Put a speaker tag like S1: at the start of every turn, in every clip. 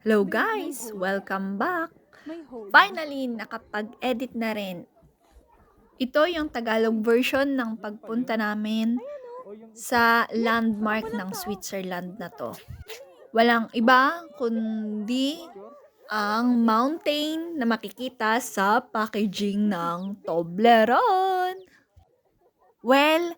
S1: Hello guys! Welcome back! Finally, nakapag-edit na rin. Ito yung Tagalog version ng pagpunta namin sa landmark ng Switzerland na to. Walang iba kundi ang mountain na makikita sa packaging ng Toblerone. Well,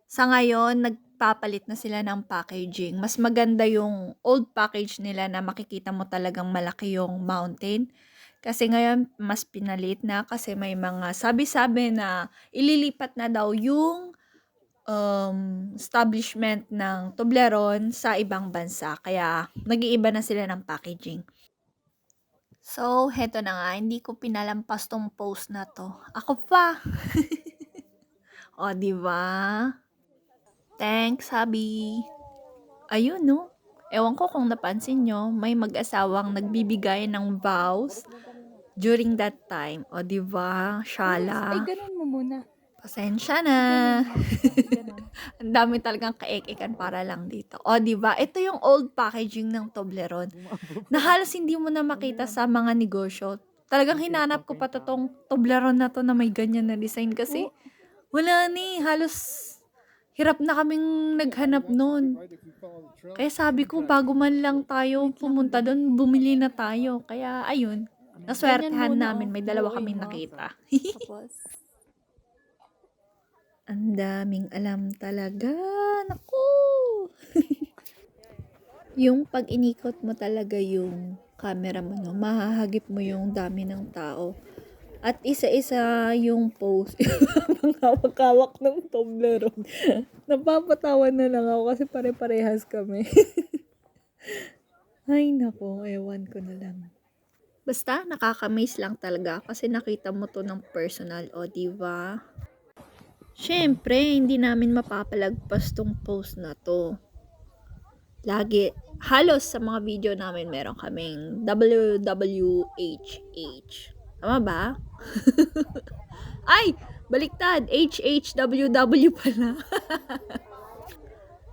S1: sa ngayon, nagpapalit na sila ng packaging. Mas maganda yung old package nila na makikita mo talagang malaki yung mountain. Kasi ngayon, mas pinalit na kasi may mga sabi-sabi na ililipat na daw yung establishment ng Toblerone sa ibang bansa. Kaya, nag-iiba na sila ng packaging. So, heto na nga, hindi ko pinalampas tong post na to. Ako pa! O, di ba? Thanks, Habi. Ayun, no? Ewan ko kung napansin nyo, may mag-asawang nagbibigay ng vows during that time. O, di ba?
S2: Ay,
S1: Shala.
S2: ganun mo muna.
S1: Pasensya na.
S2: Ganun.
S1: Ang dami talagang kaek-ekan para lang dito. O, di ba? Ito yung old packaging ng Toblerone na halos hindi mo na makita sa mga negosyo. Talagang hinanap ko pa tong Toblerone na to na may ganyan na design kasi wala ni. Halos hirap na kaming naghanap nun. Kaya sabi ko, bago man lang tayo pumunta doon, bumili na tayo. Kaya, ayun, naswertehan namin. May dalawa kaming nakita.
S2: Tapos,
S1: Ang daming alam talaga. Naku! Yung pag inikot mo talaga yung camera mo, no, mahahagip mo yung dami ng tao. At isa-isa yung post. Ang hawak-hawak ng Toblerone. Napapatawa na lang ako kasi pare-parehas kami. Ay nako, ewan ko na lang. Basta nakaka-amaze lang talaga kasi nakita mo to ng personal, o diba? Syempre, hindi namin mapapalagpas tong post na to. Lagi, halos sa mga video namin meron kaming WWHH. Tama ba? Ay! Baliktad! HHWW pala.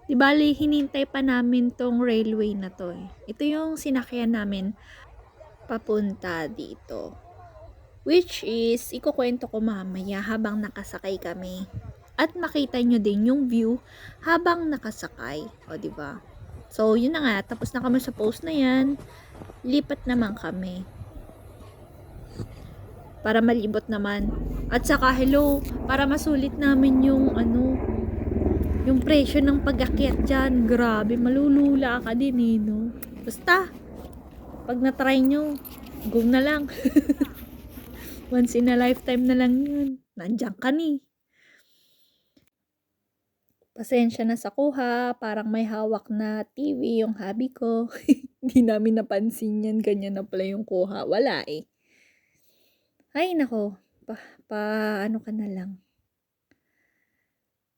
S1: Di bali, hinintay pa namin tong railway na to eh. Ito yung sinakyan namin papunta dito. Which is, ikukwento ko mamaya habang nakasakay kami. At makita nyo din yung view habang nakasakay. O, di ba? So, yun na nga. Tapos na kami sa post na yan. Lipat naman kami. Para malibot naman. At saka, hello, para masulit namin yung yung presyo ng pag-akyat dyan. Grabe, malulula ka din eh, no? Basta, pag na-try nyo, go na lang. Once in a lifetime na lang yun. Nandiyan ka ni. Pasensya na sa kuha, parang may hawak na TV yung hubby ko. Hindi namin napansin yan, ganyan na pala yung kuha. Wala eh. Ay nako, ano ka na lang.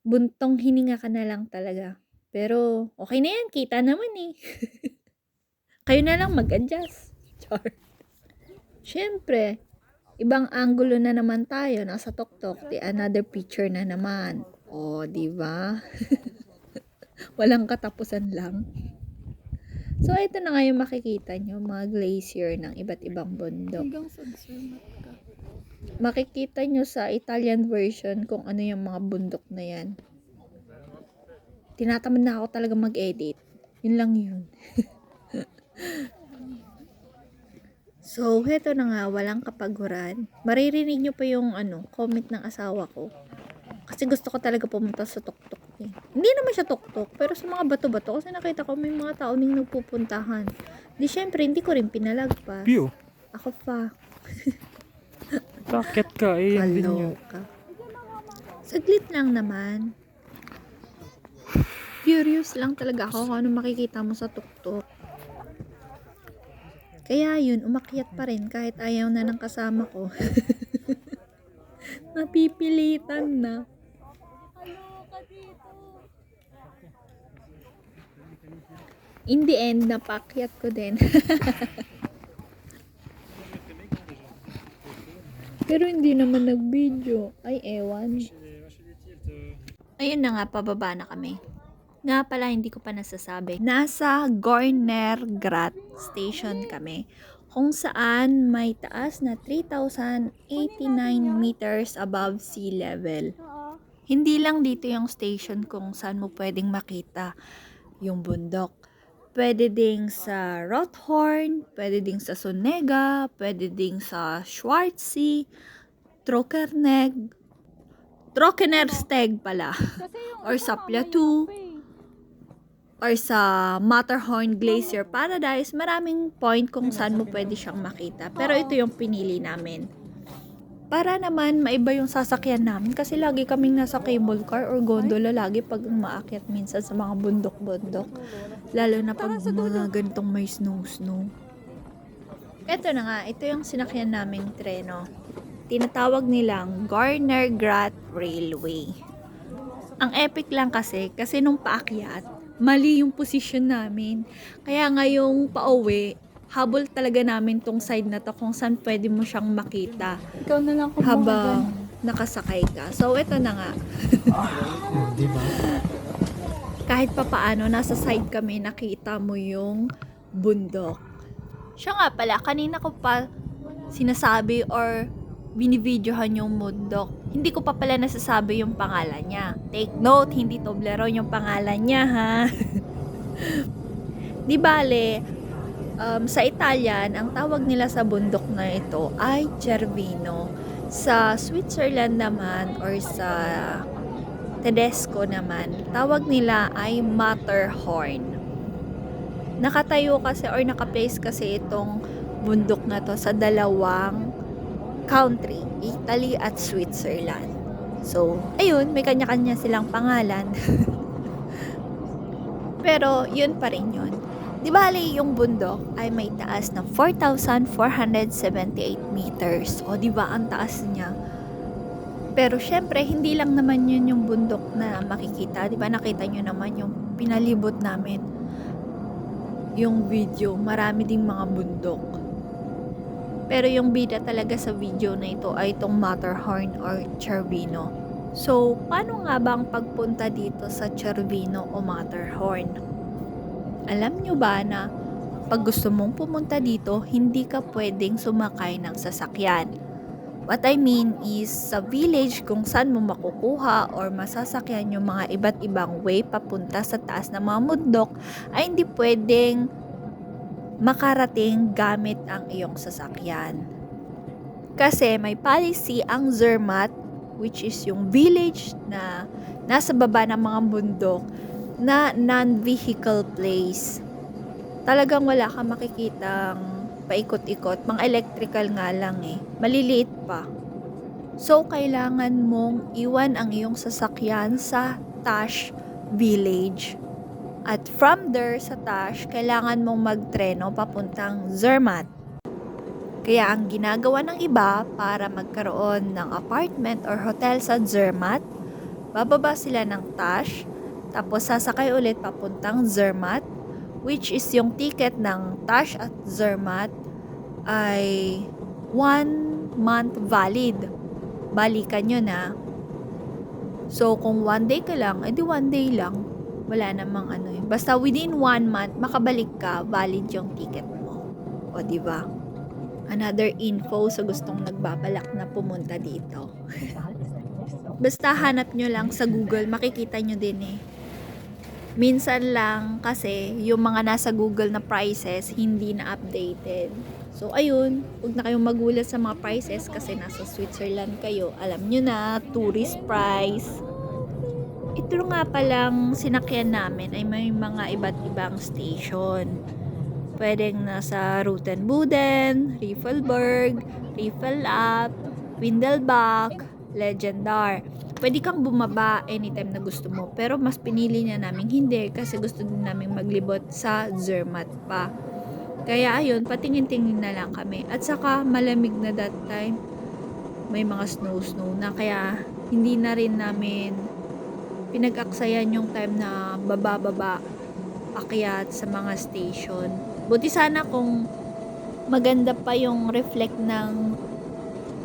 S1: Buntong hininga ka na lang talaga. Pero okay na yan, kita naman eh. Kayo na lang mag-adjust. Char. Siyempre, ibang angulo na naman tayo, nasa tuktok, di another picture na naman. O, di ba? Walang katapusan lang. So, ito na nga yung makikita nyo, mga glacier ng iba't ibang bundok.
S2: hanggang sunsunod ka.
S1: Makikita nyo sa Italian version kung ano yung mga bundok na yan. Tinatamad na ako talaga mag-edit. Yun lang yun. So, heto na nga, walang kapaguran. Maririnig nyo pa yung comment ng asawa ko. Kasi gusto ko talaga pumunta sa tuktok eh. Hindi naman siya tuktok, pero sa mga bato-bato. Kasi nakita ko may mga tao ning nagpupuntahan. Di syempre, hindi ko rin pinalagpas.
S3: View.
S1: Ako pa.
S3: Bakit ka eh? Yan din yun.
S1: Kaloka. Saglit lang naman. Curious lang talaga ako kung ano makikita mo sa tuktok. Kaya yun, umakyat pa rin kahit ayaw na ng kasama ko. Napipilitan na. In the end, napakyat ko din. Pero hindi naman nag-video. Ay, ewan. Ayun na nga, pababa na kami. Nga pala, hindi ko pa nasasabi. Nasa Gornergrat Station kami, kung saan may taas na 3,089 meters above sea level. Hindi lang dito yung station kung saan mo pwedeng makita yung bundok. Pwede ding sa Rothorn, pwede ding sa Sonega, pwede ding sa Schwarzsee, Trockennersteg pala, or sa Plateau, or sa Matterhorn Glacier Paradise. Maraming point kung saan mo pwede siyang makita. Pero ito yung pinili namin. Para naman maiba yung sasakyan namin kasi lagi kaming nasa cable car or gondola lagi pag umaakyat minsan sa mga bundok-bundok. Lalo na pag mga ganitong may snow. Ito na nga, ito yung sinakyan naming treno. Tinatawag nilang Gornergrat Railway. Ang epic lang kasi nung paakyat, mali yung posisyon namin. Kaya ngayong pauwi, habol talaga namin tong side na to kung saan pwede mo siyang makita
S2: Ikaw na lang kumuha
S1: habang nakasakay ka. So, ito na nga.
S3: Diba?
S1: Kahit papaano, nasa side kami, nakita mo yung bundok. Siya nga pala, kanina ko pa sinasabi or binibidyohan yung bundok. Hindi ko pa pala nasasabi yung pangalan niya. Take note, hindi Toblerone yung pangalan niya, ha? Di bale, sa Italian, ang tawag nila sa bundok na ito ay Cervino. Sa Switzerland naman or sa Tedesco naman, tawag nila ay Matterhorn. Nakatayo kasi or nakaplace kasi itong bundok na to sa dalawang country, Italy at Switzerland. So, ayun, may kanya-kanya silang pangalan. Pero, yun pa rin yun. Di bali, yung bundok ay may taas na 4,478 meters. O, di ba, ang taas niya. Pero, syempre, hindi lang naman yun yung bundok na makikita. Di ba, nakita nyo naman yung pinalibot namin. Yung video, marami ding mga bundok. Pero yung bida talaga sa video na ito ay itong Matterhorn or Cervino. So, paano nga ba ang pagpunta dito sa Cervino o Matterhorn? Alam nyo ba na pag gusto mong pumunta dito, hindi ka pwedeng sumakay ng sasakyan? What I mean is, sa village kung saan mo makukuha or masasakyan yung mga iba't ibang way papunta sa taas ng mga bundok, ay hindi pwedeng makarating gamit ang iyong sasakyan. Kasi may policy ang Zermatt, which is yung village na nasa baba ng mga bundok, na non-vehicle place. Talagang wala kang makikitang paikot-ikot. Mga electrical nga lang eh. Maliliit pa. So, kailangan mong iwan ang iyong sasakyan sa Tash Village. At from there sa Tash, kailangan mong magtreno papuntang Zermatt. Kaya ang ginagawa ng iba para magkaroon ng apartment or hotel sa Zermatt, bababa sila ng Tash, tapos sasakay ulit papuntang Zermatt, which is yung ticket ng Tash at Zermatt ay 1 month valid. Balikan nyo na. So, kung 1 day ka lang, edi 1 day lang. Wala namang ano eh. Basta within 1 month, makabalik ka, valid yung ticket mo. O, diba? Another info sa gustong nagbabalak na pumunta dito. Basta hanap nyo lang sa Google, makikita nyo din eh. Minsan lang kasi yung mga nasa Google na prices hindi na updated. So ayun, huwag na kayong magulat sa mga prices kasi nasa Switzerland kayo. Alam nyo na, tourist price. Ito nga palang sinakyan namin ay may mga iba't ibang station. Pwedeng nasa Rutenbuden, Riffelberg, Riffelab, Windelbach, Legendar. Pwede kang bumaba anytime na gusto mo. Pero mas pinili na namin hindi kasi gusto din namin maglibot sa Zermatt pa. Kaya ayun, patingin-tingin na lang kami. At saka malamig na that time. May mga snow na kaya hindi na rin namin pinag-aksayan yung time na baba-baba akyat sa mga station. Buti sana kung maganda pa yung reflect ng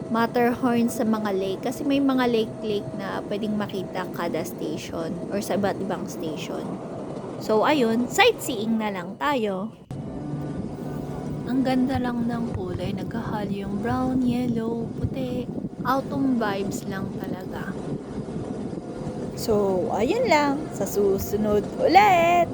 S1: Matterhorn sa mga lake kasi may mga lake na pwedeng makita kada station or sa iba't ibang station. So ayun, sightseeing na lang tayo. Ang ganda lang ng kulay, nagkahalo yung brown, yellow, puti. Autumn vibes lang talaga. So, ayun lang. Sa susunod ulit!